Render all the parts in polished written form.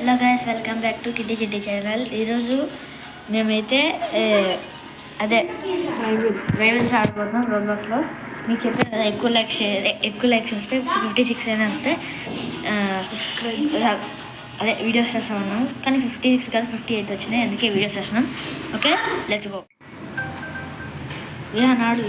Hello guys, welcome back to kiddie chiddie channel. ఈరోజు మేమైతే అదే రైవల్స్ ఆడిపోతున్నాం రోడ్బాక్స్లో. మీకు చెప్పాను కదా, ఎక్కువ లైక్స్ వస్తే 56 అయినా వస్తే అదే వీడియోస్ చేస్తా ఉన్నాం. కానీ 56 కాదు 58 వచ్చినాయి, అందుకే వీడియోస్ చేస్తున్నాం. Okay, let's go. విహాన్ ఆడు.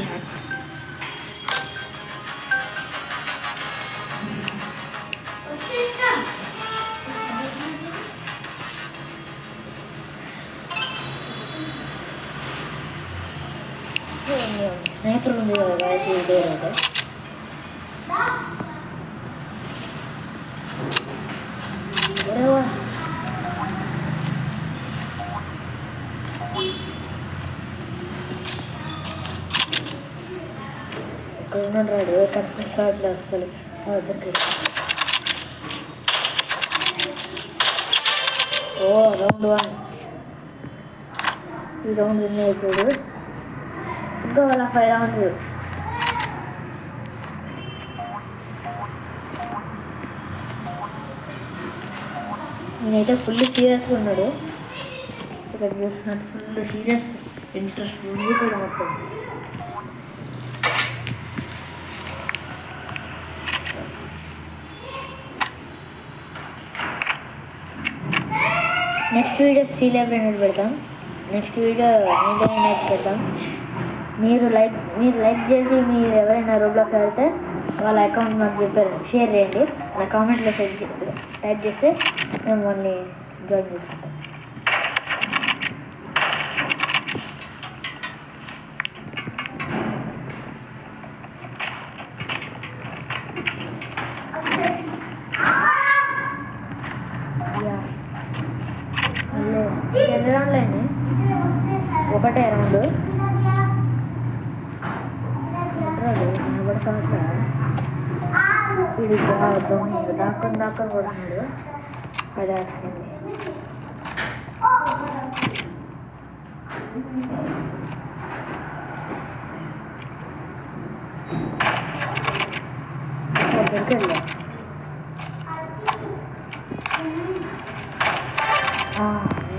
స్నేహితులు ఉంది కదా గాయస్, ఇదే కదా. ఇక్కడ ఉన్నాడు రాడు, కనిపిస్తాడు అసలు దగ్గరికి. ఓ రౌండ్ 1, ఈ రౌండ్ విన్ అయిపోయాడు. ఇంకా వాళ్ళ 5 రౌండ్స్. నేనైతే ఫుల్ సీరియస్గా ఉన్నాడు. ఇక్కడ చూస్తున్నట్టు ఫుల్ సీరియస్ ఇంట్రెస్ట్ ఉంది కూడా మొత్తం. నెక్స్ట్ వీడియో స్టీల్ ఎవరైనా పెడతాం. నెక్స్ట్ వీడియో నీళ్ళని మ్యాచ్ పెడతాం. మీరు లైక్ చేసి మీరు ఎవరైనా రోబ్లాక్స్ ఆడితే వాళ్ళ అకౌంట్ మాకు చెప్పారు, షేర్ చేయండి. నా కామెంట్లో టైప్ చేస్తే మేము వాళ్ళని జాయిన్ చేసుకుంటాం. ఎన్ని రౌండ్లు అయినాయి? ఒకటే రౌండ్. ఇది దాక్కుని కొడుతున్నాడు. అది వేస్తుంది.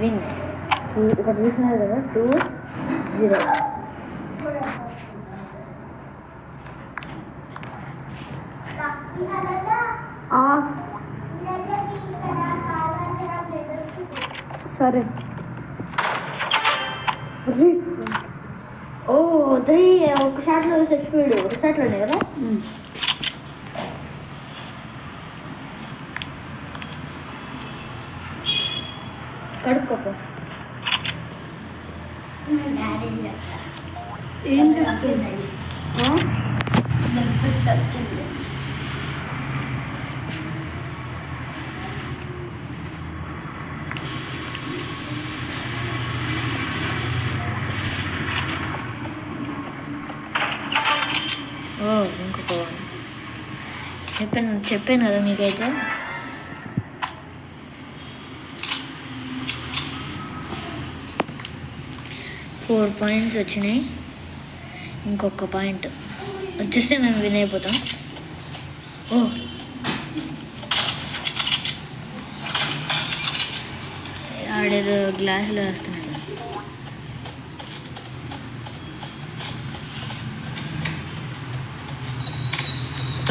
విన్. ఇక్కడ చూసినారు కదా, 2-0. సరే. ఓ 3 ఒక షాట్లో చచ్చిపోయాడు. ఒక షాట్లోనే కదా. కడుక్కోపో. ఏం చెప్తుంది? ఓ ఇంకొక చెప్పాను కదా మీకైతే. ఫోర్ పాయింట్స్ వచ్చినాయి. ఇంకొక పాయింట్ వచ్చేస్తే మేము విన్ అయిపోతాం. ఓ ఆడేదో గ్లాసులో వేస్తున్నాడు.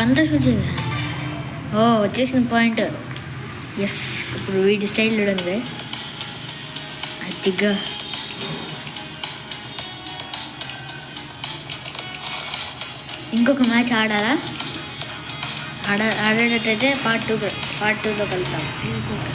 అంతా షూట్ చేయాలి. ఓ వచ్చేసింది పాయింట్. ఎస్, ఇప్పుడు వీడి స్టైల్ చూడండి గైస్. అతిగా ఇంకొక మ్యాచ్ ఆడాలా? ఆడేటట్టయితే పార్ట్ 2లో కలుద్దాం. ఇంకొక